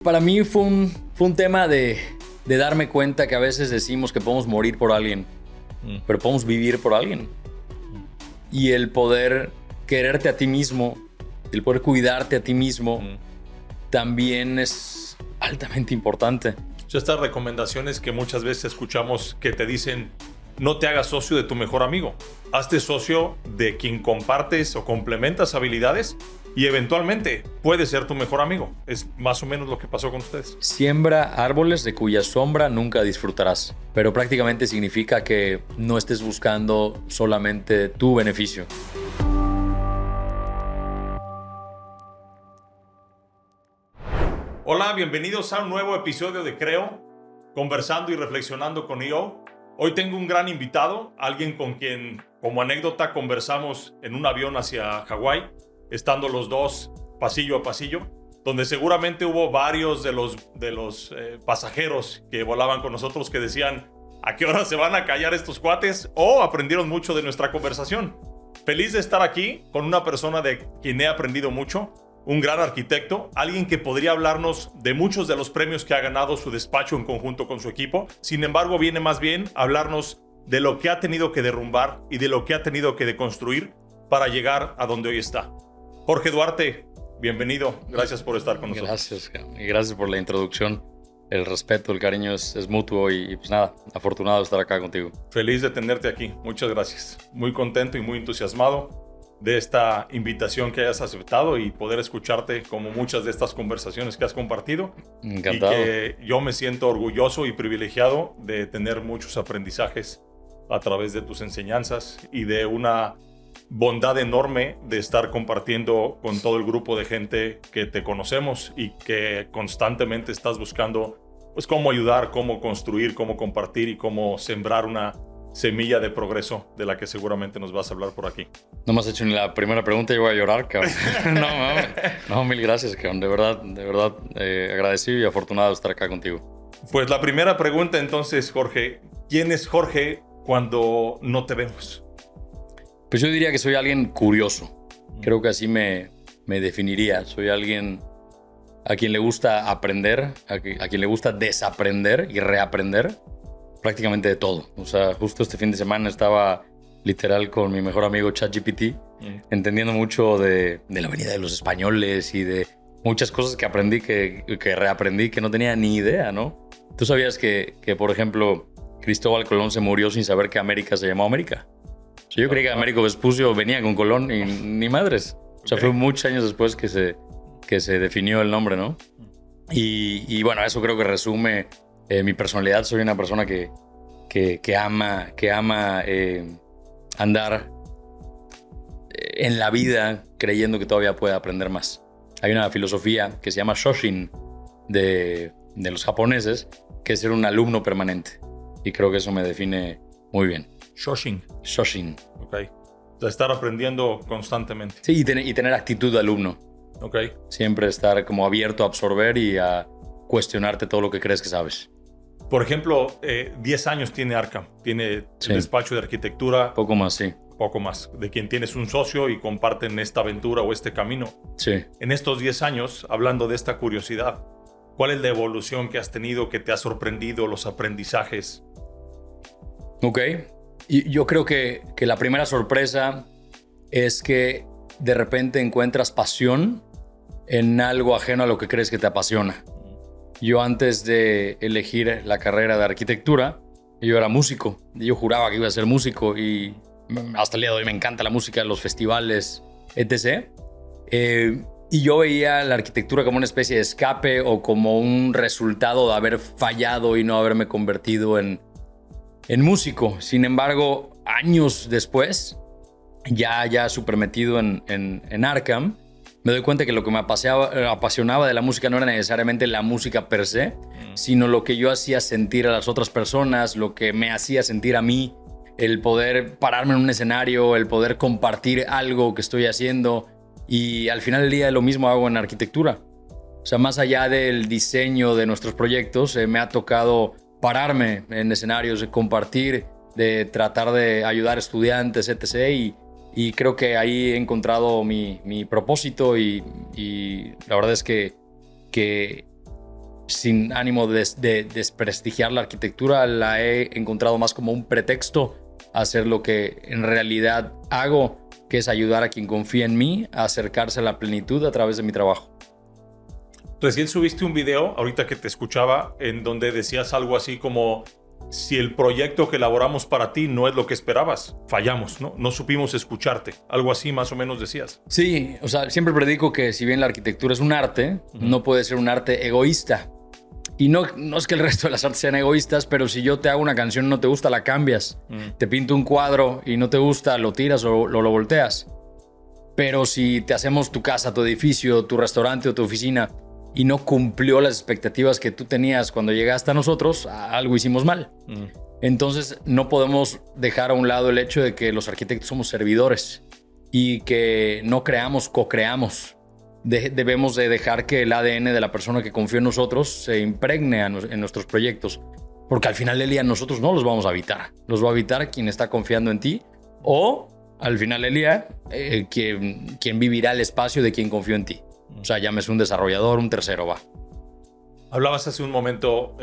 Para mí fue un tema de darme cuenta que a veces decimos que podemos morir por alguien, pero podemos vivir por alguien. Y el poder quererte a ti mismo, el poder cuidarte a ti mismo, también es altamente importante. Estas recomendaciones que muchas veces escuchamos que te dicen: no te hagas socio de tu mejor amigo, hazte socio de quien compartes o complementas habilidades y eventualmente puede ser tu mejor amigo. Es más o menos lo que pasó con ustedes. Siembra árboles de cuya sombra nunca disfrutarás, pero prácticamente significa que no estés buscando solamente tu beneficio. Hola, bienvenidos a un nuevo episodio de Creo, conversando y reflexionando con EO. Hoy tengo un gran invitado, alguien con quien, como anécdota, conversamos en un avión hacia Hawái, estando los dos pasillo a pasillo, donde seguramente hubo varios de los pasajeros que volaban con nosotros que decían: ¿a qué hora se van a callar estos cuates? O aprendieron mucho de nuestra conversación. Feliz de estar aquí con una persona de quien he aprendido mucho, un gran arquitecto, alguien que podría hablarnos de muchos de los premios que ha ganado su despacho en conjunto con su equipo. Sin embargo, viene más bien a hablarnos de lo que ha tenido que derrumbar y de lo que ha tenido que deconstruir para llegar a donde hoy está. Jorge Duarte, bienvenido. Gracias por estar con nosotros. Gracias, y gracias por la introducción. El respeto, el cariño es mutuo y pues nada, afortunado de estar acá contigo. Feliz de tenerte aquí. Muchas gracias. Muy contento y muy entusiasmado de esta invitación que hayas aceptado y poder escucharte como muchas de estas conversaciones que has compartido. Encantado. Y que yo me siento orgulloso y privilegiado de tener muchos aprendizajes a través de tus enseñanzas y de una bondad enorme de estar compartiendo con todo el grupo de gente que te conocemos y que constantemente estás buscando pues cómo ayudar, cómo construir, cómo compartir y cómo sembrar una semilla de progreso de la que seguramente nos vas a hablar por aquí. No me has hecho ni la primera pregunta y voy a llorar, cabrón. No, mil gracias, cabrón. De verdad, agradecido y afortunado de estar acá contigo. Pues la primera pregunta entonces, Jorge: ¿quién es Jorge cuando no te vemos? Pues yo diría que soy alguien curioso. Creo que así me definiría. Soy alguien a quien le gusta aprender, a quien le gusta desaprender y reaprender prácticamente de todo. O sea, justo este fin de semana estaba literal con mi mejor amigo ChatGPT, entendiendo mucho de la venida de los españoles y de muchas cosas que aprendí, que reaprendí, que no tenía ni idea, ¿no? ¿Tú sabías que, por ejemplo, Cristóbal Colón se murió sin saber que América se llamó América? O sea, yo creí que Américo Vespucio venía con Colón y ni madres. O sea, fue muchos años después que se definió el nombre, ¿no? Y bueno, eso creo que resume mi personalidad. Soy una persona que ama andar en la vida creyendo que todavía puede aprender más. Hay una filosofía que se llama Shoshin de los japoneses, que es ser un alumno permanente. Y creo que eso me define muy bien. Shoshin. Ok. O sea, estar aprendiendo constantemente. Sí, y tener actitud de alumno. Ok. Siempre estar como abierto a absorber y a cuestionarte todo lo que crees que sabes. Por ejemplo, 10 años tiene Arkham. Tiene Sí. el despacho de arquitectura. Poco más, sí. Poco más. De quien tienes un socio y comparten esta aventura o este camino. Sí. En estos 10 años, hablando de esta curiosidad, ¿cuál es la evolución que has tenido, que te ha sorprendido, los aprendizajes? Ok. Y yo creo que la primera sorpresa es que de repente encuentras pasión en algo ajeno a lo que crees que te apasiona. Yo antes de elegir la carrera de arquitectura, yo era músico. Yo juraba que iba a ser músico y hasta el día de hoy me encanta la música, los festivales, etc. Y yo veía la arquitectura como una especie de escape o como un resultado de haber fallado y no haberme convertido en músico. Sin embargo, años después, ya súper metido en Arkham, me doy cuenta que lo que me apasionaba de la música no era necesariamente la música per se, sino lo que yo hacía sentir a las otras personas, lo que me hacía sentir a mí, el poder pararme en un escenario, el poder compartir algo que estoy haciendo. Y al final del día lo mismo hago en arquitectura. O sea, más allá del diseño de nuestros proyectos, me ha tocado pararme en escenarios, de compartir, de tratar de ayudar a estudiantes, etc. Y creo que ahí he encontrado mi propósito y la verdad es que sin ánimo de desprestigiar la arquitectura, la he encontrado más como un pretexto a hacer lo que en realidad hago, que es ayudar a quien confía en mí a acercarse a la plenitud a través de mi trabajo. Recién subiste un video, ahorita que te escuchaba, en donde decías algo así como: si el proyecto que elaboramos para ti no es lo que esperabas, fallamos, ¿no? No supimos escucharte. Algo así más o menos decías. Sí, o sea, siempre predico que si bien la arquitectura es un arte, no puede ser un arte egoísta. Y no es que el resto de las artes sean egoístas, pero si yo te hago una canción y no te gusta, la cambias. Te pinto un cuadro y no te gusta, lo tiras o lo volteas. Pero si te hacemos tu casa, tu edificio, tu restaurante o tu oficina y no cumplió las expectativas que tú tenías cuando llegaste a nosotros, algo hicimos mal. Entonces no podemos dejar a un lado el hecho de que los arquitectos somos servidores y que no creamos, co-creamos. Debemos de dejar que el ADN de la persona que confió en nosotros se impregne en nuestros proyectos, porque al final del día nosotros no los vamos a habitar, los va a habitar quien está confiando en ti, o al final del día quien vivirá el espacio de quien confió en ti. O sea, llámese un desarrollador, un tercero, va. Hablabas hace un momento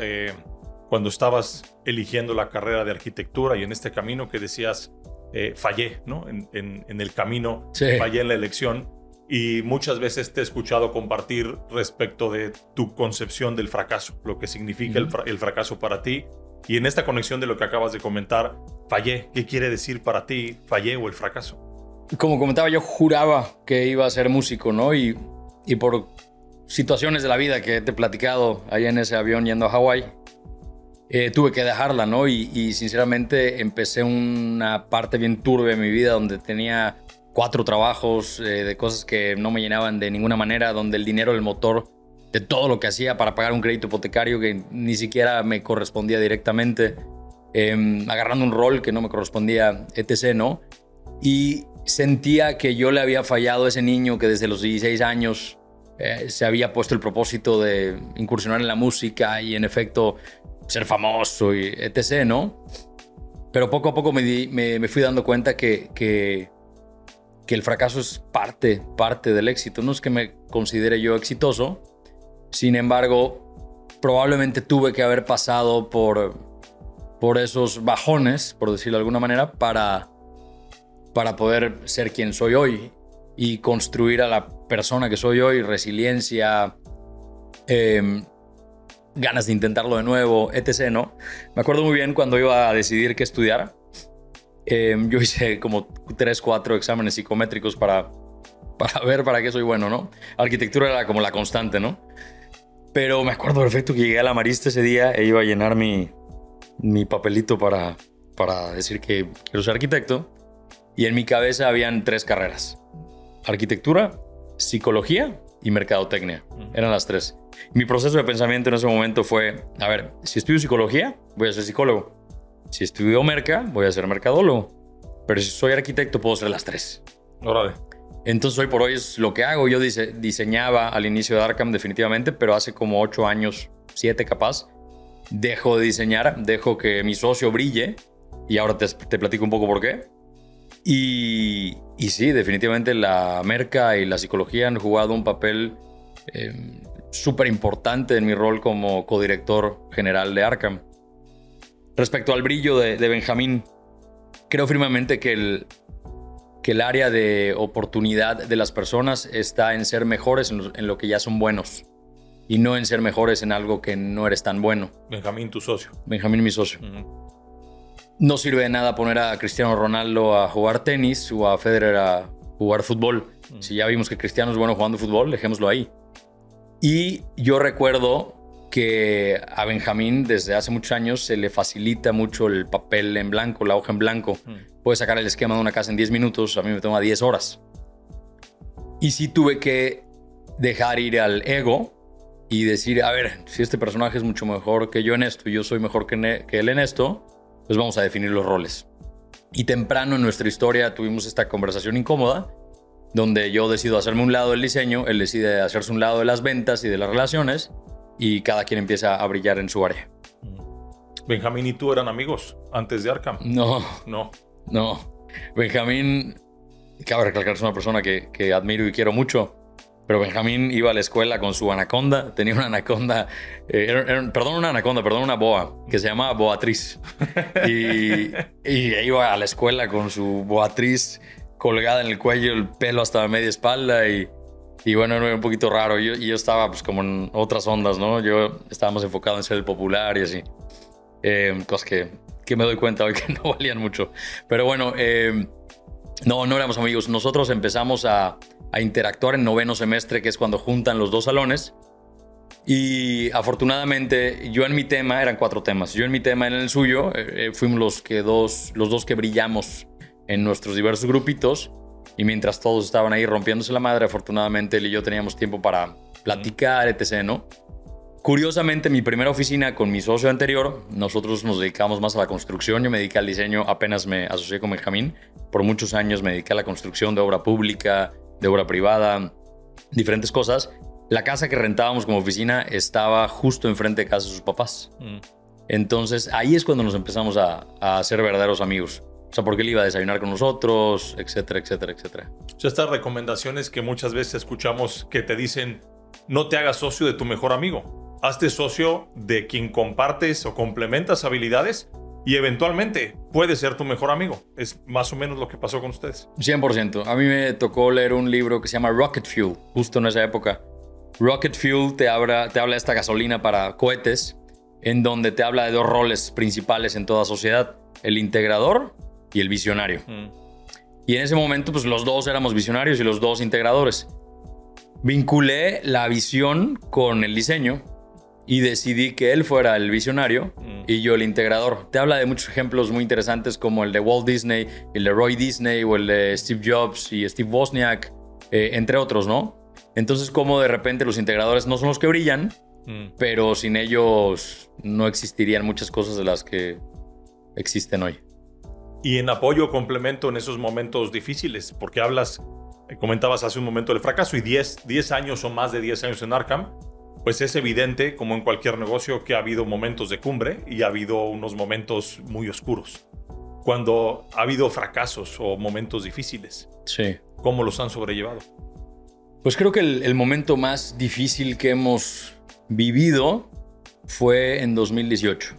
cuando estabas eligiendo la carrera de arquitectura y en este camino que decías, fallé, ¿no? En el camino, sí. Fallé en la elección. Y muchas veces te he escuchado compartir respecto de tu concepción del fracaso, lo que significa el fracaso para ti. Y en esta conexión de lo que acabas de comentar, fallé, ¿qué quiere decir para ti fallé o el fracaso? Como comentaba, yo juraba que iba a ser músico, ¿no? Y por situaciones de la vida que te he platicado allá en ese avión yendo a Hawái, tuve que dejarla, ¿no? Y sinceramente empecé una parte bien turbia de mi vida donde tenía 4 trabajos de cosas que no me llenaban de ninguna manera, donde el dinero era el motor de todo lo que hacía para pagar un crédito hipotecario que ni siquiera me correspondía directamente, agarrando un rol que no me correspondía, etc., ¿no? Y sentía que yo le había fallado a ese niño que desde los 16 años se había puesto el propósito de incursionar en la música y en efecto ser famoso y etc., ¿no? Pero poco a poco me fui dando cuenta que el fracaso es parte del éxito. No es que me considere yo exitoso, sin embargo, probablemente tuve que haber pasado por esos bajones, por decirlo de alguna manera, para poder ser quien soy hoy y construir a la persona que soy hoy, resiliencia, ganas de intentarlo de nuevo, etc., ¿no? Me acuerdo muy bien cuando iba a decidir qué estudiar. Yo hice como 3, 4 exámenes psicométricos para ver para qué soy bueno, ¿no? Arquitectura era como la constante, ¿no? Pero me acuerdo perfecto que llegué a la Marista ese día e iba a llenar mi papelito para decir que quiero ser arquitecto. Y en mi cabeza habían 3 carreras: arquitectura, psicología y mercadotecnia. Eran las 3. Mi proceso de pensamiento en ese momento fue: a ver, si estudio psicología, voy a ser psicólogo. Si estudio merca, voy a ser mercadólogo. Pero si soy arquitecto, puedo ser las 3. Órale. Entonces hoy por hoy es lo que hago. Yo diseñaba al inicio de Arkham definitivamente, pero hace como 8 años, 7 capaz, dejo de diseñar, dejo que mi socio brille, y ahora te platico un poco por qué. Y sí, definitivamente la merca y la psicología han jugado un papel súper importante en mi rol como codirector general de Arkham. Respecto al brillo de Benjamín, creo firmemente que el área de oportunidad de las personas está en ser mejores en lo que ya son buenos y no en ser mejores en algo que no eres tan bueno. Benjamín, tu socio. Benjamín, mi socio. No sirve de nada poner a Cristiano Ronaldo a jugar tenis o a Federer a jugar fútbol. Si ya vimos que Cristiano es bueno jugando fútbol, dejémoslo ahí. Y yo recuerdo que a Benjamín desde hace muchos años se le facilita mucho el papel en blanco, la hoja en blanco. Puede sacar el esquema de una casa en 10 minutos, a mí me toma 10 horas. Y sí tuve que dejar ir al ego y decir, a ver, si este personaje es mucho mejor que yo en esto y yo soy mejor que él en esto, pues vamos a definir los roles. Y temprano en nuestra historia tuvimos esta conversación incómoda, donde yo decido hacerme un lado del diseño, él decide hacerse un lado de las ventas y de las relaciones, y cada quien empieza a brillar en su área. ¿Benjamín y tú eran amigos antes de Arkham? No. Benjamín, cabe recalcar, es una persona que admiro y quiero mucho. Pero Benjamín iba a la escuela con su anaconda. Tenía una anaconda, una boa, que se llamaba Boatriz. Y iba a la escuela con su Boatriz colgada en el cuello, el pelo hasta la media espalda. Y bueno, era un poquito raro. Yo estaba pues como en otras ondas, ¿no? Yo estaba más enfocado en ser el popular y así. Cosas que me doy cuenta hoy que no valían mucho. Pero bueno, no éramos amigos. Nosotros empezamos a interactuar en noveno semestre, que es cuando juntan los dos salones. Y afortunadamente, yo en mi tema, eran 4 temas. Yo en mi tema, en el suyo, fuimos los dos que brillamos en nuestros diversos grupitos. Y mientras todos estaban ahí rompiéndose la madre, afortunadamente él y yo teníamos tiempo para platicar, etc., ¿no? Curiosamente, mi primera oficina con mi socio anterior, nosotros nos dedicamos más a la construcción. Yo me dediqué al diseño, apenas me asocié con Benjamín. Por muchos años me dediqué a la construcción de obra pública, de obra privada, diferentes cosas. La casa que rentábamos como oficina estaba justo enfrente de casa de sus papás. Entonces, ahí es cuando nos empezamos a hacer verdaderos amigos. O sea, porque él iba a desayunar con nosotros, etcétera, etcétera, etcétera. O sea, estas recomendaciones que muchas veces escuchamos que te dicen, no te hagas socio de tu mejor amigo. Hazte socio de quien compartes o complementas habilidades y eventualmente puede ser tu mejor amigo. Es más o menos lo que pasó con ustedes. 100%. A mí me tocó leer un libro que se llama Rocket Fuel, justo en esa época. Rocket Fuel te habla de esta gasolina para cohetes, en donde te habla de 2 roles principales en toda sociedad, el integrador y el visionario. Y en ese momento, pues los dos éramos visionarios y los dos integradores. Vinculé la visión con el diseño y decidí que él fuera el visionario y yo el integrador. Te habla de muchos ejemplos muy interesantes como el de Walt Disney, el de Roy Disney o el de Steve Jobs y Steve Wozniak, entre otros, ¿no? Entonces, como de repente los integradores no son los que brillan, pero sin ellos no existirían muchas cosas de las que existen hoy. Y en apoyo o complemento en esos momentos difíciles, porque comentabas hace un momento del fracaso y 10 años o más de 10 años en Arkham, pues es evidente, como en cualquier negocio, que ha habido momentos de cumbre y ha habido unos momentos muy oscuros. Cuando ha habido fracasos o momentos difíciles, sí, ¿cómo los han sobrellevado? Pues creo que el momento más difícil que hemos vivido fue en 2018.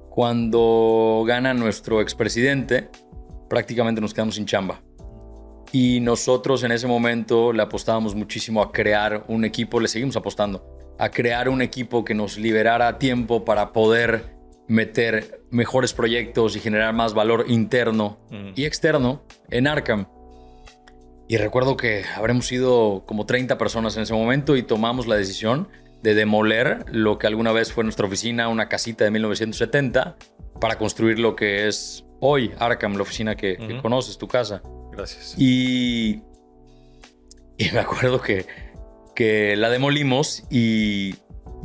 Cuando gana nuestro expresidente, prácticamente nos quedamos sin chamba. Y nosotros en ese momento le apostábamos muchísimo a crear un equipo, le seguimos apostando, a crear un equipo que nos liberara tiempo para poder meter mejores proyectos y generar más valor interno y externo en Arkham. Y recuerdo que habremos sido como 30 personas en ese momento y tomamos la decisión de demoler lo que alguna vez fue nuestra oficina, una casita de 1970, para construir lo que es hoy Arkham, la oficina que conoces, tu casa. Gracias. Y me acuerdo que la demolimos y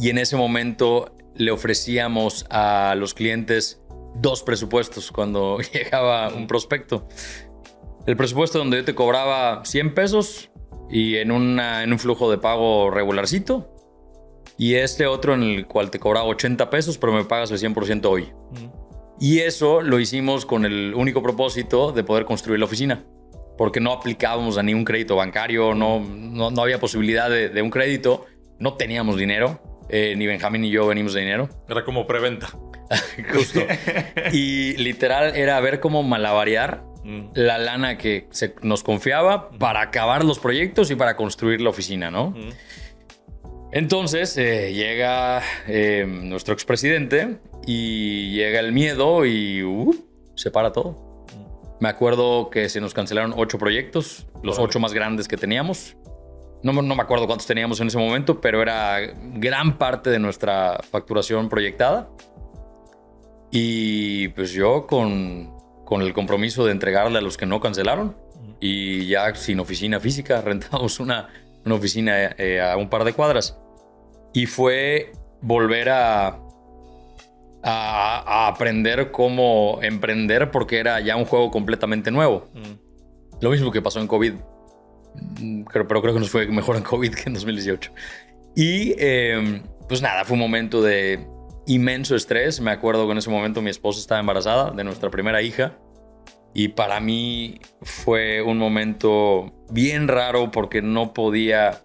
en ese momento le ofrecíamos a los clientes 2 presupuestos cuando llegaba un prospecto. El presupuesto donde yo te cobraba 100 pesos y en un flujo de pago regularcito. Y este otro en el cual te cobraba 80 pesos, pero me pagas el 100% hoy. Y eso lo hicimos con el único propósito de poder construir la oficina. Porque no aplicábamos a ningún crédito bancario, no había posibilidad de un crédito, no teníamos dinero, ni Benjamín ni yo venimos de dinero. Era como preventa. Justo. Y literal era ver cómo malabarear la lana que nos confiaba para acabar los proyectos y para construir la oficina, ¿no? Entonces llega nuestro expresidente y llega el miedo y se para todo. Me acuerdo que se nos cancelaron 8 proyectos, los 8 más grandes que teníamos. No me acuerdo cuántos teníamos en ese momento, pero era gran parte de nuestra facturación proyectada. Y pues yo con el compromiso de entregarle a los que no cancelaron y ya sin oficina física, rentamos una oficina a un par de cuadras. Y fue volver a aprender cómo emprender porque era ya un juego completamente nuevo. Lo mismo que pasó en COVID. Pero creo que nos fue mejor en COVID que en 2018. Y pues nada, fue un momento de inmenso estrés. Me acuerdo que en ese momento mi esposa estaba embarazada de nuestra primera hija. Y para mí fue un momento bien raro porque no podía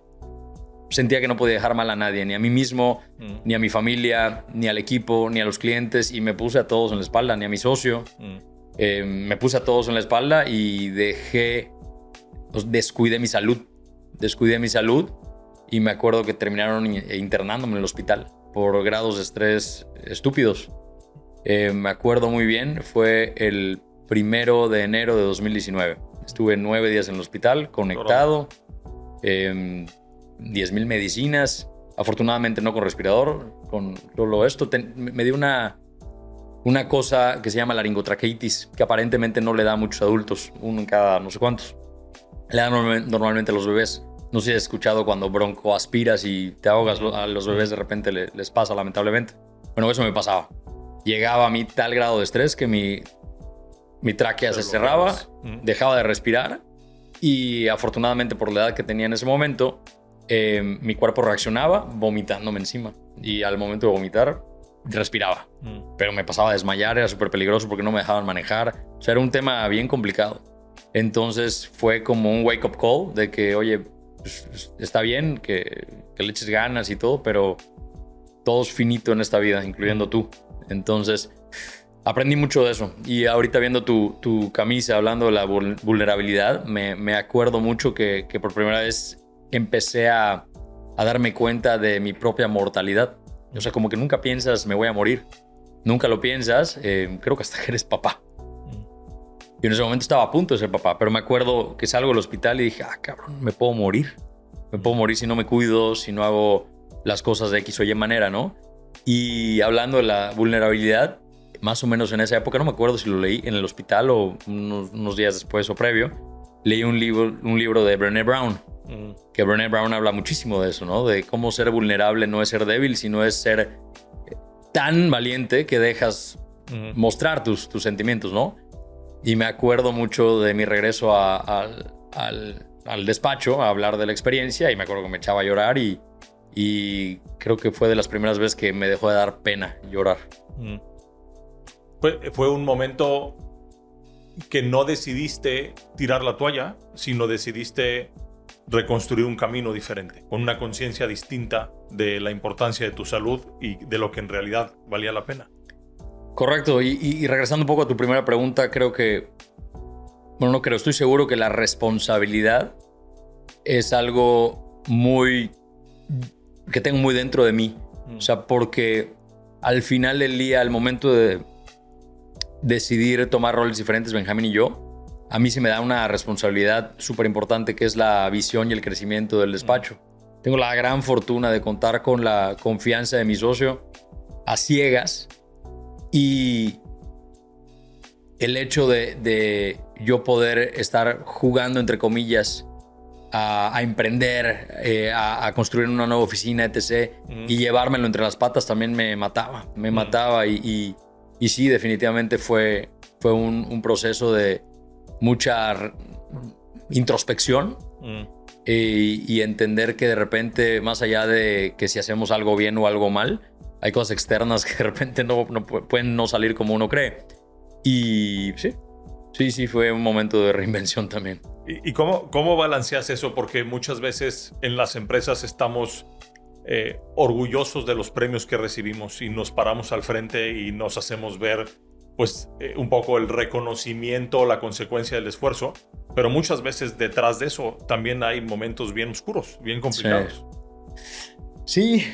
sentía que no podía dejar mal a nadie, ni a mí mismo, ni a mi familia, ni al equipo, ni a los clientes, y me puse a todos en la espalda, ni a mi socio. Me puse a todos en la espalda y descuidé mi salud. Y me acuerdo que terminaron internándome en el hospital por grados de estrés estúpidos. Me acuerdo muy bien, fue el 1 de enero de 2019. Estuve 9 días en el hospital, conectado, 10,000 medicinas, afortunadamente no con respirador, con todo esto. Me dio una cosa que se llama laringotraqueitis, que aparentemente no le da a muchos adultos, uno en cada no sé cuántos. Le da normalmente a los bebés. No sé si has escuchado cuando broncoaspiras y te ahogas, a los bebés de repente les pasa, lamentablemente. Bueno, eso me pasaba. Llegaba a mí tal grado de estrés que mi tráquea se cerraba, dejaba de respirar y afortunadamente por la edad que tenía en ese momento, mi cuerpo reaccionaba vomitándome encima. Y al momento de vomitar, respiraba. Pero me pasaba a desmayar, era súper peligroso porque no me dejaban manejar. O sea, era un tema bien complicado. Entonces fue como un wake-up call de que, oye, pues, está bien que le eches ganas y todo, pero todo es finito en esta vida, incluyendo tú. Entonces aprendí mucho de eso. Y ahorita viendo tu camisa, hablando de la vulnerabilidad, me acuerdo mucho que por primera vez empecé a darme cuenta de mi propia mortalidad. O sea, como que nunca piensas, me voy a morir. Nunca lo piensas, creo que hasta que eres papá. Y en ese momento estaba a punto de ser papá, pero me acuerdo que salgo del hospital y dije, cabrón, me puedo morir. Me puedo morir si no me cuido, si no hago las cosas de X o Y manera, ¿no? Y hablando de la vulnerabilidad, más o menos en esa época, no me acuerdo si lo leí en el hospital o unos días después o previo, leí un libro de Brené Brown. Que Brené Brown habla muchísimo de eso, ¿no? De cómo ser vulnerable no es ser débil, sino es ser tan valiente que dejas mostrar tus sentimientos, ¿no? Y me acuerdo mucho de mi regreso al despacho a hablar de la experiencia y me acuerdo que me echaba a llorar y creo que fue de las primeras veces que me dejó de dar pena llorar. Fue un momento que no decidiste tirar la toalla, sino decidiste reconstruir un camino diferente, con una conciencia distinta de la importancia de tu salud y de lo que en realidad valía la pena. Correcto. Y regresando un poco a tu primera pregunta, estoy seguro que la responsabilidad es algo que tengo muy dentro de mí. O sea, porque al final del día, al momento de decidir tomar roles diferentes, Benjamín y yo, a mí se me da una responsabilidad súper importante que es la visión y el crecimiento del despacho. Tengo la gran fortuna de contar con la confianza de mi socio a ciegas y el hecho de yo poder estar jugando, entre comillas, a emprender, a construir una nueva oficina, etc. Y llevármelo entre las patas también me mataba. Y sí, definitivamente fue un proceso de mucha introspección y entender que de repente, más allá de que si hacemos algo bien o algo mal, hay cosas externas que de repente no pueden no salir como uno cree. Y sí, fue un momento de reinvención también. ¿Y cómo balanceas eso? Porque muchas veces en las empresas estamos orgullosos de los premios que recibimos y nos paramos al frente y nos hacemos ver un poco el reconocimiento, la consecuencia del esfuerzo, pero muchas veces detrás de eso también hay momentos bien oscuros, bien complicados. Sí,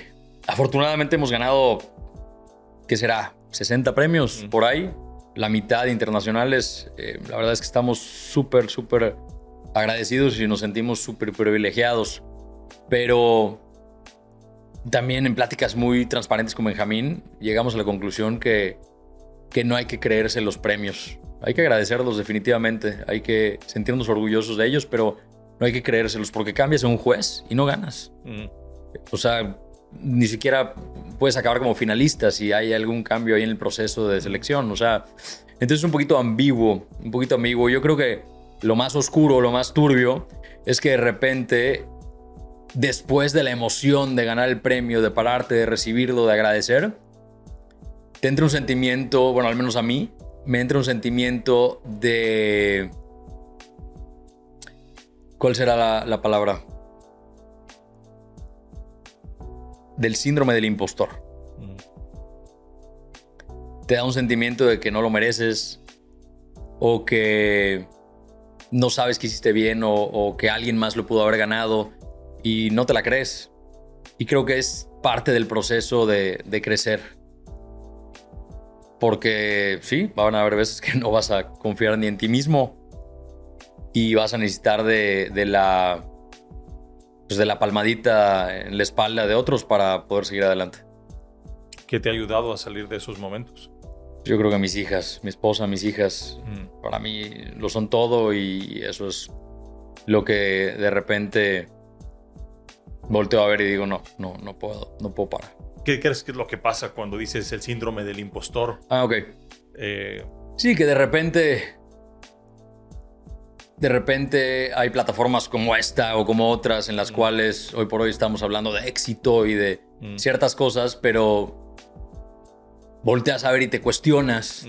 afortunadamente hemos ganado, ¿qué será? 60 premios por ahí, la mitad internacionales. La verdad es que estamos súper agradecidos y nos sentimos súper privilegiados, pero también en pláticas muy transparentes con Benjamín llegamos a la conclusión que no hay que creerse los premios. Hay que agradecerlos definitivamente, hay que sentirnos orgullosos de ellos, pero no hay que creérselos porque cambias a un juez y no ganas. O sea, ni siquiera puedes acabar como finalista si hay algún cambio ahí en el proceso de selección. O sea, entonces es un poquito ambiguo. Yo creo que lo más oscuro, lo más turbio es que de repente, después de la emoción de ganar el premio, de pararte, de recibirlo, de agradecer, te entra un sentimiento, bueno, al menos a mí, me entra un sentimiento de... ¿Cuál será la palabra? del síndrome del impostor. Te da un sentimiento de que no lo mereces o que no sabes que hiciste bien o que alguien más lo pudo haber ganado y no te la crees. Y creo que es parte del proceso de crecer. Porque sí, van a haber veces que no vas a confiar ni en ti mismo y vas a necesitar de la palmadita en la espalda de otros para poder seguir adelante. ¿Qué te ha ayudado a salir de esos momentos? Yo creo que mis hijas, mi esposa, mis hijas, para mí lo son todo y eso es lo que de repente volteo a ver y digo, no puedo parar. ¿Qué crees que es lo que pasa cuando dices el síndrome del impostor? Ok. Sí, que de repente hay plataformas como esta o como otras en las cuales hoy por hoy estamos hablando de éxito y de ciertas cosas, pero volteas a ver y te cuestionas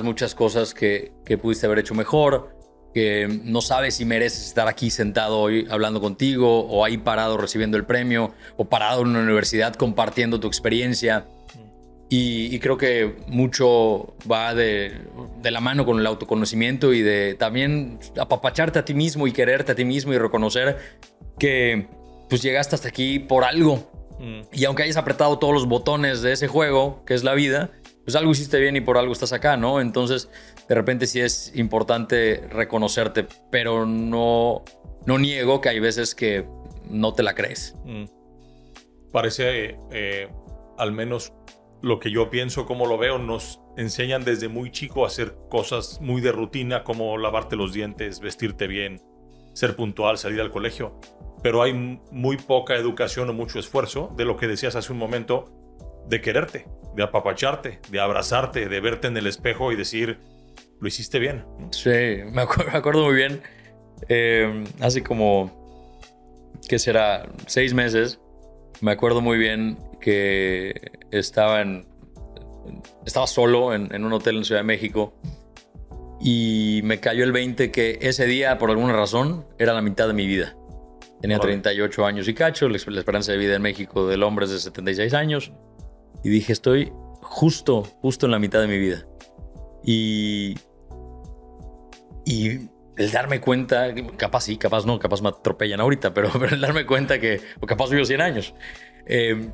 muchas cosas que pudiste haber hecho mejor, que no sabes si mereces estar aquí sentado hoy hablando contigo o ahí parado recibiendo el premio o parado en una universidad compartiendo tu experiencia. Y creo que mucho va de la mano con el autoconocimiento y de también apapacharte a ti mismo y quererte a ti mismo y reconocer que pues llegaste hasta aquí por algo. Y aunque hayas apretado todos los botones de ese juego, que es la vida, pues algo hiciste bien y por algo estás acá, ¿no? Entonces, de repente sí es importante reconocerte, pero no niego que hay veces que no te la crees. Parece, al menos lo que yo pienso, como lo veo, nos enseñan desde muy chico a hacer cosas muy de rutina, como lavarte los dientes, vestirte bien, ser puntual, salir al colegio. Pero hay muy poca educación o mucho esfuerzo de lo que decías hace un momento, de quererte, de apapacharte, de abrazarte, de verte en el espejo y decir, lo hiciste bien. Sí, me acuerdo muy bien. Hace como, ¿qué será? 6 meses. Me acuerdo muy bien que estaba solo en un hotel en Ciudad de México y me cayó el 20 que ese día, por alguna razón, era la mitad de mi vida. Tenía 38 años y cacho, la esperanza de vida en México del hombre es de 76 años. Y dije, estoy justo en la mitad de mi vida. Y el darme cuenta, capaz sí, capaz no, capaz me atropellan ahorita, pero el darme cuenta que, o capaz vivo 100 años,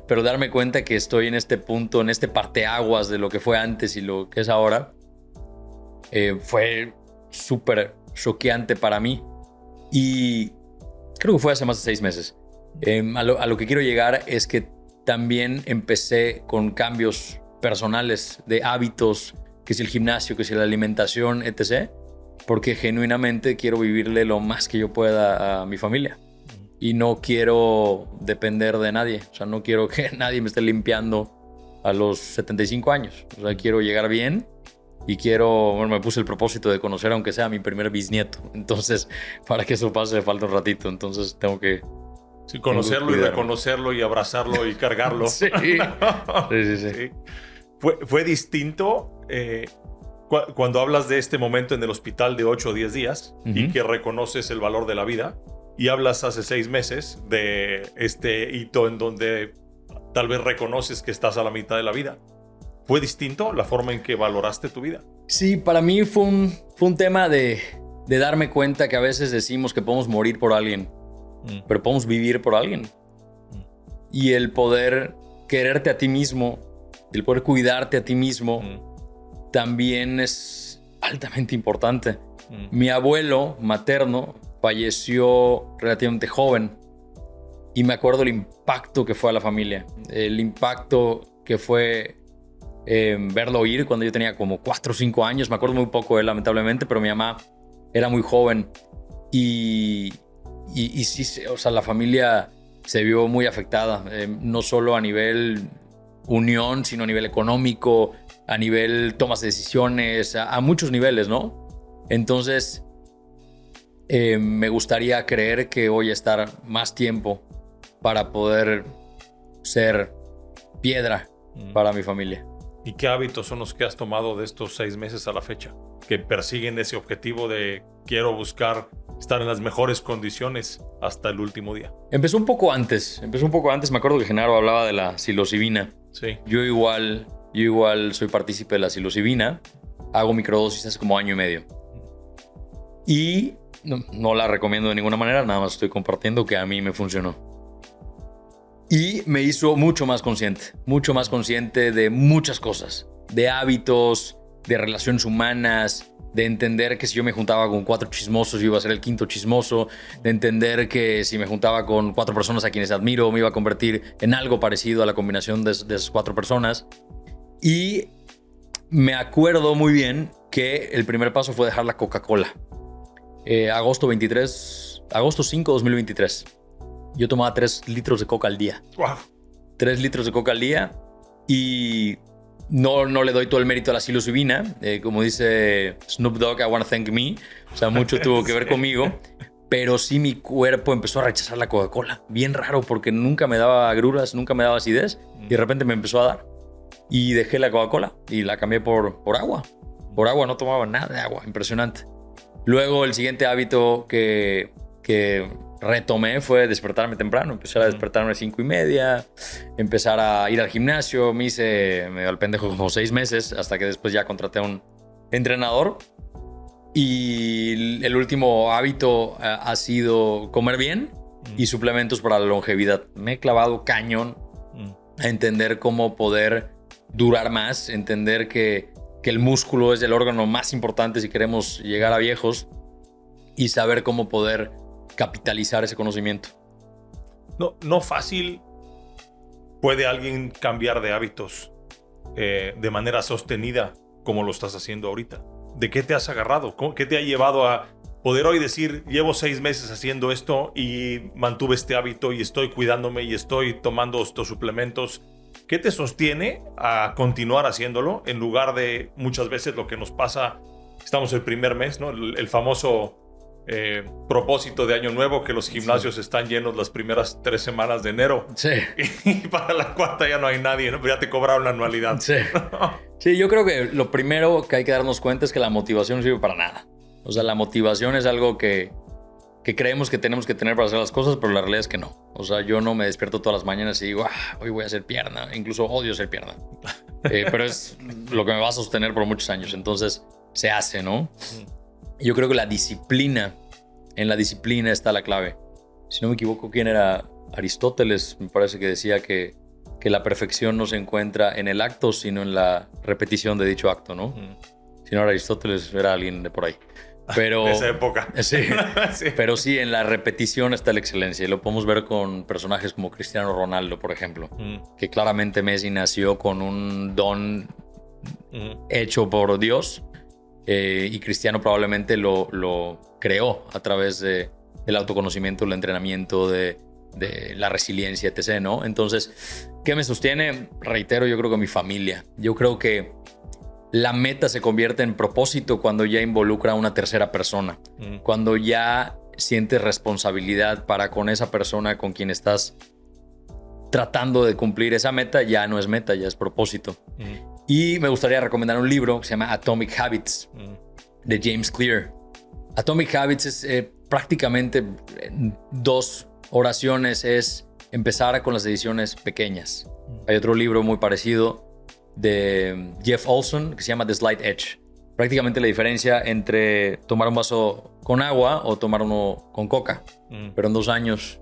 pero darme cuenta que estoy en este punto, en este parteaguas de lo que fue antes y lo que es ahora, fue súper choqueante para mí. Y creo que fue hace más de 6 meses. A lo que quiero llegar es que también empecé con cambios personales de hábitos, que si el gimnasio, que si la alimentación, etc. Porque genuinamente quiero vivirle lo más que yo pueda a mi familia. Y no quiero depender de nadie. O sea, no quiero que nadie me esté limpiando a los 75 años. O sea, quiero llegar bien y me puse el propósito de conocer aunque sea mi primer bisnieto. Entonces, para que eso pase falta un ratito. Entonces tengo que... Sí, conocerlo y reconocerlo y abrazarlo y cargarlo. Sí. Sí. Fue distinto cuando hablas de este momento en el hospital de 8 o 10 días y que reconoces el valor de la vida, y hablas hace 6 meses de este hito en donde tal vez reconoces que estás a la mitad de la vida. ¿Fue distinto la forma en que valoraste tu vida? Sí, para mí fue un tema de darme cuenta que a veces decimos que podemos morir por alguien, pero podemos vivir por alguien. Y el poder quererte a ti mismo, el poder cuidarte a ti mismo, también es altamente importante. Mi abuelo materno falleció relativamente joven y me acuerdo el impacto que fue a la familia, el impacto que fue verlo ir cuando yo tenía como 4 o 5 años. Me acuerdo muy poco de él, lamentablemente, pero mi mamá era muy joven y sí, o sea, la familia se vio muy afectada, no solo a nivel unión, sino a nivel económico, a nivel tomas de decisiones, a muchos niveles, ¿no? Entonces, me gustaría creer que voy a estar más tiempo para poder ser piedra para mi familia. ¿Y qué hábitos son los que has tomado de estos 6 meses a la fecha que persiguen ese objetivo de quiero buscar estar en las mejores condiciones hasta el último día. Empezó un poco antes. Me acuerdo que Genaro hablaba de la psilocibina. Sí. Yo igual soy partícipe de la psilocibina. Hago microdosis hace como año y medio. Y no la recomiendo de ninguna manera, nada más estoy compartiendo que a mí me funcionó. Y me hizo mucho más consciente de muchas cosas, de hábitos, de relaciones humanas, de entender que si yo me juntaba con 4 chismosos yo iba a ser el 5º chismoso, de entender que si me juntaba con 4 personas a quienes admiro me iba a convertir en algo parecido a la combinación de esas 4 personas. Y me acuerdo muy bien que el primer paso fue dejar la Coca-Cola. Agosto 5, 2023. Yo tomaba 3 litros de coca al día. Wow. 3 litros de coca al día. Y no le doy todo el mérito a la psilocibina. Como dice Snoop Dogg, I wanna thank me. O sea, mucho tuvo que ver conmigo. Pero sí mi cuerpo empezó a rechazar la Coca-Cola. Bien raro, porque nunca me daba agruras, nunca me daba acidez. Y de repente me empezó a dar. Y dejé la Coca-Cola y la cambié por agua. Por agua, no tomaba nada de agua. Impresionante. Luego el siguiente hábito que retomé fue despertarme temprano. Empezar a despertarme a las 5:30, empezar a ir al gimnasio. Me hice medio al pendejo como 6 meses hasta que después ya contraté a un entrenador. Y el último hábito ha sido comer bien y suplementos para la longevidad. Me he clavado cañón a entender cómo poder durar más, entender que el músculo es el órgano más importante si queremos llegar a viejos y saber cómo poder capitalizar ese conocimiento. No fácil puede alguien cambiar de hábitos de manera sostenida como lo estás haciendo ahorita. ¿De qué te has agarrado? ¿Qué te ha llevado a poder hoy decir, llevo 6 meses haciendo esto y mantuve este hábito y estoy cuidándome y estoy tomando estos suplementos? ¿Qué te sostiene a continuar haciéndolo en lugar de muchas veces lo que nos pasa? Estamos el primer mes, ¿no? El famoso propósito de Año Nuevo, que los gimnasios están llenos las primeras 3 semanas de enero. Sí. Y para la 4ª ya no hay nadie, ¿no? Pero ya te cobraron la anualidad. Sí. Sí, yo creo que lo primero que hay que darnos cuenta es que la motivación no sirve para nada. O sea, la motivación es algo que creemos que tenemos que tener para hacer las cosas, pero la realidad es que no. O sea, yo no me despierto todas las mañanas y digo, hoy voy a hacer pierna. Incluso odio hacer pierna. Pero es lo que me va a sostener por muchos años. Entonces, se hace, ¿no? Yo creo que en la disciplina está la clave. Si no me equivoco, ¿quién era? Aristóteles, me parece que decía que la perfección no se encuentra en el acto, sino en la repetición de dicho acto, ¿no? Si no era Aristóteles, era alguien de por ahí. Pero, de esa época. Sí, sí. Pero sí, en la repetición está la excelencia. Y lo podemos ver con personajes como Cristiano Ronaldo, por ejemplo. Que claramente Messi nació con un don hecho por Dios. Y Cristiano probablemente lo creó a través del autoconocimiento, el entrenamiento, de la resiliencia, etc., ¿no? Entonces, ¿qué me sostiene? Reitero, yo creo que mi familia. Yo creo que la meta se convierte en propósito cuando ya involucra a una tercera persona. Cuando ya sientes responsabilidad para con esa persona con quien estás tratando de cumplir esa meta, ya no es meta, ya es propósito. Y me gustaría recomendar un libro que se llama Atomic Habits, de James Clear. Atomic Habits es prácticamente 2 oraciones, es empezar con las decisiones pequeñas. Hay otro libro muy parecido de Jeff Olson que se llama The Slight Edge. Prácticamente la diferencia entre tomar un vaso con agua o tomar uno con coca. Pero en 2 años,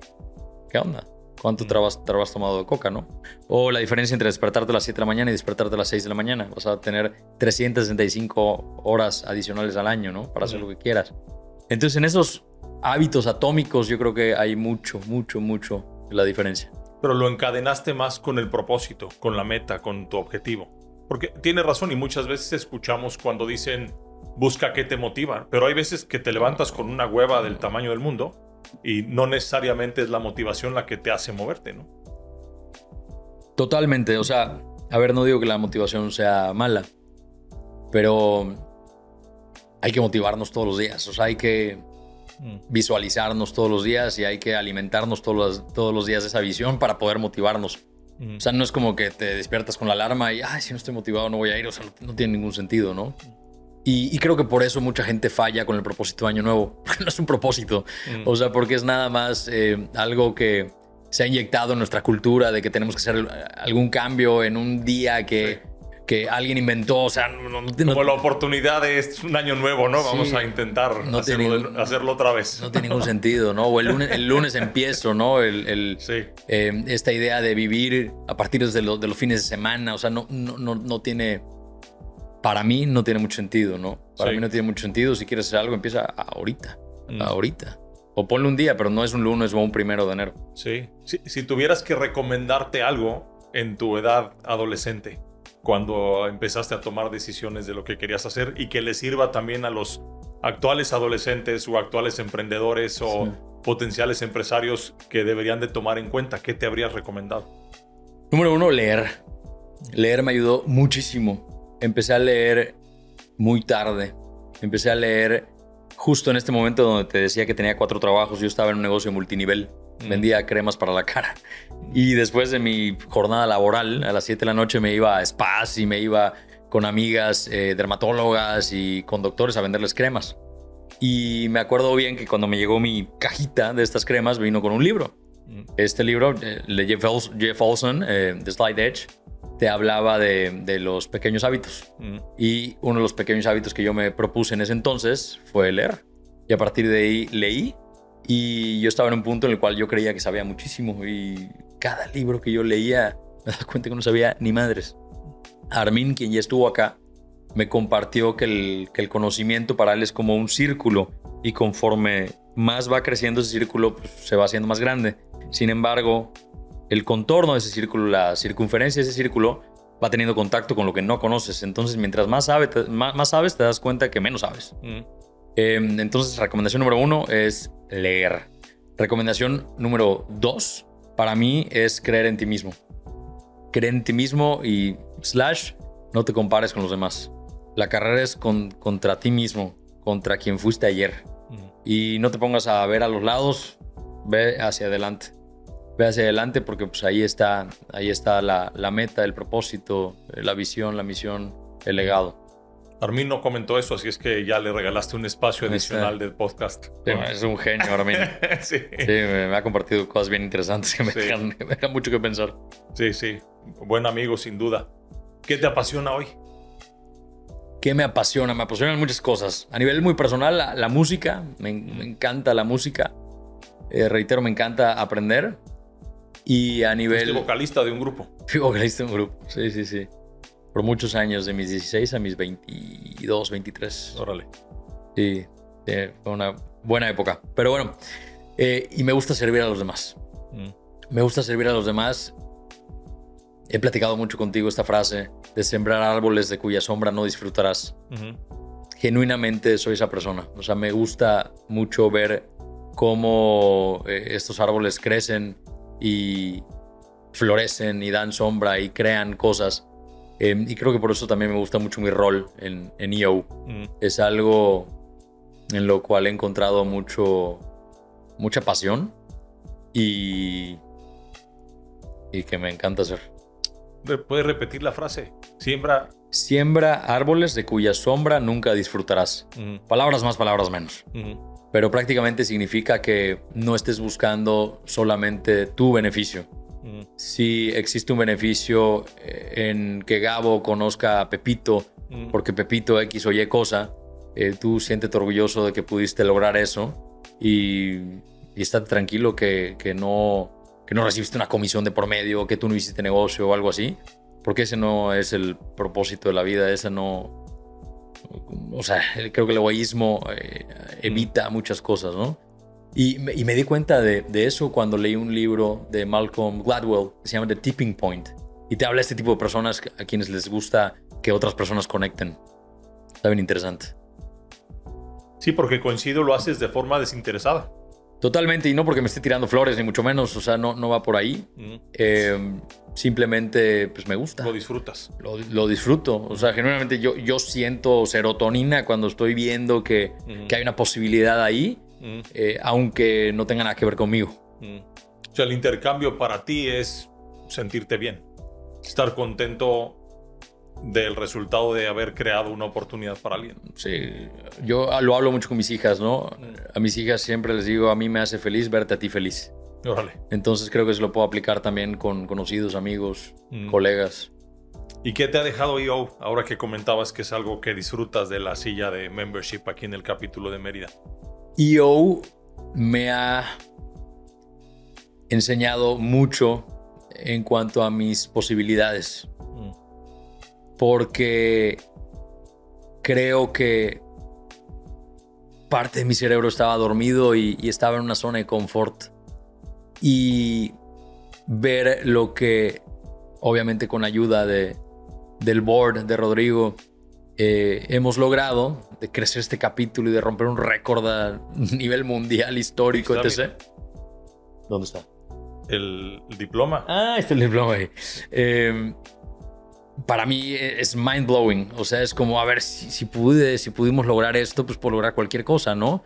¿qué onda? ¿Cuánto te habrás tomado de coca, no? O la diferencia entre despertarte a las 7 de la mañana y despertarte a las 6 de la mañana. Vas a tener 365 horas adicionales al año, ¿no? Para hacer lo que quieras. Entonces, en esos hábitos atómicos yo creo que hay mucho de la diferencia. Pero lo encadenaste más con el propósito, con la meta, con tu objetivo. Porque tienes razón y muchas veces escuchamos cuando dicen busca qué te motiva. Pero hay veces que te levantas con una hueva del tamaño del mundo y no necesariamente es la motivación la que te hace moverte, ¿no? Totalmente. O sea, a ver, no digo que la motivación sea mala, pero hay que motivarnos todos los días. O sea, hay que visualizarnos todos los días y hay que alimentarnos todos los días de esa visión para poder motivarnos. O sea, no es como que te despiertas con la alarma y si no estoy motivado no voy a ir. O sea, no tiene ningún sentido, ¿no? Y creo que por eso mucha gente falla con el propósito de Año Nuevo. Porque no es un propósito. O sea, porque es nada más algo que se ha inyectado en nuestra cultura de que tenemos que hacer algún cambio en un día que alguien inventó. O sea, como la oportunidad es un año nuevo, ¿no? Vamos a intentar hacerlo otra vez. No tiene ningún sentido, ¿no? O el lunes empiezo, ¿no? Esta idea de vivir a partir de los fines de semana. O sea, no tiene... Para mí no tiene mucho sentido, ¿no? Para mí no tiene mucho sentido. Si quieres hacer algo, empieza ahorita. Ahorita. O ponle un día, pero no es un lunes o un 1 de enero. Sí. Si tuvieras que recomendarte algo en tu edad adolescente, cuando empezaste a tomar decisiones de lo que querías hacer y que le sirva también a los actuales adolescentes o actuales emprendedores o potenciales empresarios que deberían de tomar en cuenta, ¿qué te habrías recomendado? Número 1, leer. Leer me ayudó muchísimo. Empecé a leer muy tarde. Empecé a leer justo en este momento donde te decía que tenía 4 trabajos. Yo estaba en un negocio multinivel. Vendía cremas para la cara. Y después de mi jornada laboral, a las 7 de la noche me iba a spas y me iba con amigas dermatólogas y con doctores a venderles cremas. Y me acuerdo bien que cuando me llegó mi cajita de estas cremas, vino con un libro. Este libro de Jeff Olson, The Slight Edge, te hablaba de los pequeños hábitos. Y uno de los pequeños hábitos que yo me propuse en ese entonces fue leer. Y a partir de ahí leí. Y yo estaba en un punto en el cual yo creía que sabía muchísimo. Y cada libro que yo leía me daba cuenta que no sabía ni madres. Armin, quien ya estuvo acá, me compartió que el conocimiento para él es como un círculo. Y conforme más va creciendo ese círculo, pues, se va haciendo más grande. Sin embargo, el contorno de ese círculo, la circunferencia de ese círculo, va teniendo contacto con lo que no conoces. Entonces, mientras más sabes, te das cuenta que menos sabes. Entonces, recomendación número 1 es leer. Recomendación número 2, para mí, es creer en ti mismo. Creer en ti mismo y / no te compares con los demás. La carrera es contra ti mismo, contra quien fuiste ayer. Y no te pongas a ver a los lados, ve hacia adelante. Ve hacia adelante porque pues, ahí está la meta, el propósito, la visión, la misión, el legado. Armin no comentó eso, así es que ya le regalaste un espacio adicional del podcast. Sí, es un genio, Armin. Sí, me ha compartido cosas bien interesantes que me dejan mucho que pensar. Sí. Buen amigo, sin duda. ¿Qué te apasiona hoy? ¿Qué me apasiona? Me apasionan muchas cosas. A nivel muy personal, la música. Me encanta la música. Reitero, me encanta aprender. Y a nivel... Fuiste vocalista de un grupo. Fui vocalista de un grupo, sí. Por muchos años, de mis 16 a mis 22, 23. Órale. Sí, fue una buena época. Pero bueno, y me gusta servir a los demás. Me gusta servir a los demás. He platicado mucho contigo esta frase de sembrar árboles de cuya sombra no disfrutarás. Genuinamente soy esa persona. O sea, me gusta mucho ver cómo estos árboles crecen y florecen y dan sombra y crean cosas. Y creo que por eso también me gusta mucho mi rol en EO. Es algo en lo cual he encontrado mucha pasión y que me encanta hacer. ¿Puedes repetir la frase? Siembra árboles de cuya sombra nunca disfrutarás. Palabras más, palabras menos. Pero prácticamente significa que no estés buscando solamente tu beneficio. Si existe un beneficio en que Gabo conozca a Pepito, porque Pepito X o Y cosa, tú siéntete orgulloso de que pudiste lograr eso y estate tranquilo que no recibiste una comisión de por medio, que tú no hiciste negocio o algo así, porque ese no es el propósito de la vida. Ese no... O sea, creo que el egoísmo evita muchas cosas, ¿no? Y me di cuenta de eso cuando leí un libro de Malcolm Gladwell que se llama The Tipping Point. Y te habla de este tipo de personas a quienes les gusta que otras personas conecten. Está bien interesante. Sí, porque coincido, lo haces de forma desinteresada. Totalmente, y no porque me esté tirando flores, ni mucho menos. O sea, no va por ahí. Simplemente, pues me gusta. Lo disfrutas. Lo disfruto. O sea, genuinamente yo siento serotonina cuando estoy viendo que hay una posibilidad ahí. Aunque no tenga nada que ver conmigo. O sea, el intercambio para ti es sentirte bien, estar contento del resultado de haber creado una oportunidad para alguien. Sí, yo lo hablo mucho con mis hijas, ¿no? A mis hijas siempre les digo, a mí me hace feliz verte a ti feliz. Órale. Entonces creo que se lo puedo aplicar también con conocidos, amigos, colegas. ¿Y qué te ha dejado EO ahora que comentabas que es algo que disfrutas de la silla de membership aquí en el capítulo de Mérida? EO me ha enseñado mucho en cuanto a mis posibilidades. Porque creo que parte de mi cerebro estaba dormido y estaba en una zona de confort. Y ver lo que, obviamente con ayuda del board de Rodrigo, hemos logrado de crecer este capítulo y de romper un récord a nivel mundial, histórico, etc. ¿Dónde está? El diploma. Ah, está el diploma ahí. Para mí es mind blowing. O sea, es como, a ver, si pudimos lograr esto, pues puedo lograr cualquier cosa, ¿no?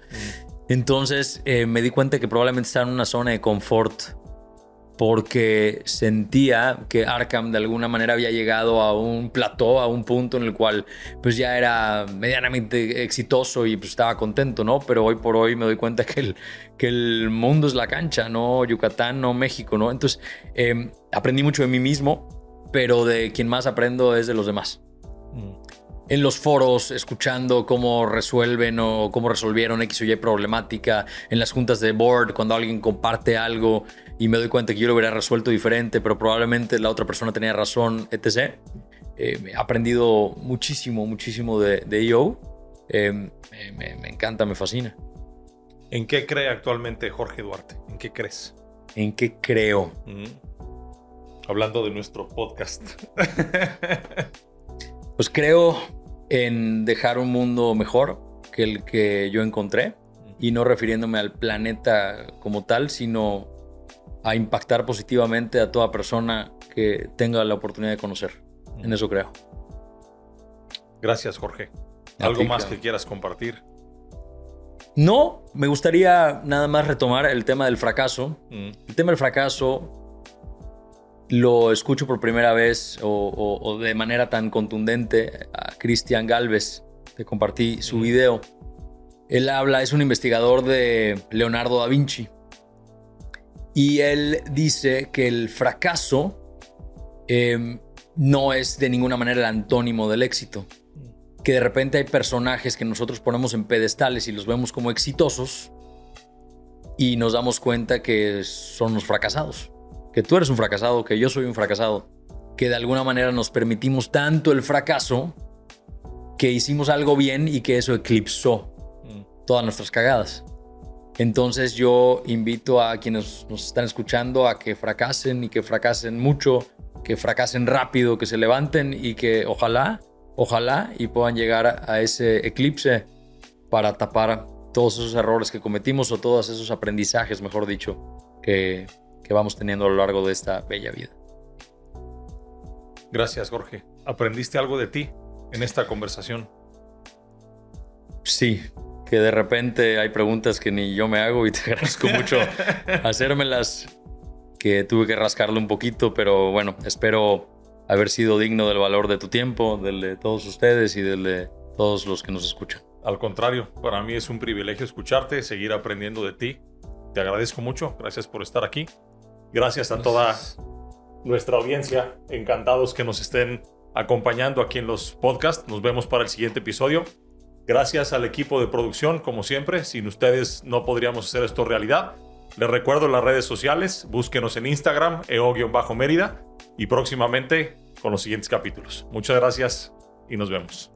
Entonces me di cuenta que probablemente estaba en una zona de confort porque sentía que Arkham de alguna manera había llegado a un plató, a un punto en el cual pues ya era medianamente exitoso y pues estaba contento, ¿no? Pero hoy por hoy me doy cuenta que el mundo es la cancha, no Yucatán, no México, ¿no? Entonces aprendí mucho de mí mismo, pero de quien más aprendo es de los demás. En los foros, escuchando cómo resuelven o cómo resolvieron X o Y problemática, en las juntas de board, cuando alguien comparte algo y me doy cuenta que yo lo hubiera resuelto diferente, pero probablemente la otra persona tenía razón, etc. He aprendido muchísimo de EO. Me encanta, me fascina. ¿En qué cree actualmente Jorge Duarte? ¿En qué crees? ¿En qué creo? Hablando de nuestro podcast. Pues creo en dejar un mundo mejor que el que yo encontré, y no refiriéndome al planeta como tal, sino a impactar positivamente a toda persona que tenga la oportunidad de conocer. En eso creo. Gracias, Jorge. ¿Algo más que quieras compartir? No, me gustaría nada más retomar el tema del fracaso. El tema del fracaso lo escucho por primera vez o de manera tan contundente a Cristian Galvez. Te compartí su video. Él es un investigador de Leonardo da Vinci. Y él dice que el fracaso no es de ninguna manera el antónimo del éxito. Que de repente hay personajes que nosotros ponemos en pedestales y los vemos como exitosos y nos damos cuenta que son los fracasados. Que tú eres un fracasado, que yo soy un fracasado, que de alguna manera nos permitimos tanto el fracaso que hicimos algo bien y que eso eclipsó todas nuestras cagadas. Entonces yo invito a quienes nos están escuchando a que fracasen y que fracasen mucho, que fracasen rápido, que se levanten y que ojalá y puedan llegar a ese eclipse para tapar todos esos errores que cometimos o todos esos aprendizajes, mejor dicho, que vamos teniendo a lo largo de esta bella vida. Gracias, Jorge. ¿Aprendiste algo de ti en esta conversación? Sí, que de repente hay preguntas que ni yo me hago y te agradezco mucho hacérmelas, que tuve que rascarle un poquito, pero bueno, espero haber sido digno del valor de tu tiempo, del de todos ustedes y del de todos los que nos escuchan. Al contrario, para mí es un privilegio escucharte, seguir aprendiendo de ti. Te agradezco mucho, gracias por estar aquí. Gracias a toda nuestra audiencia, encantados que nos estén acompañando aquí en los podcasts. Nos vemos para el siguiente episodio. Gracias al equipo de producción, como siempre. Sin ustedes no podríamos hacer esto realidad. Les recuerdo las redes sociales, búsquenos en Instagram, eo_Mérida, y próximamente con los siguientes capítulos. Muchas gracias y nos vemos.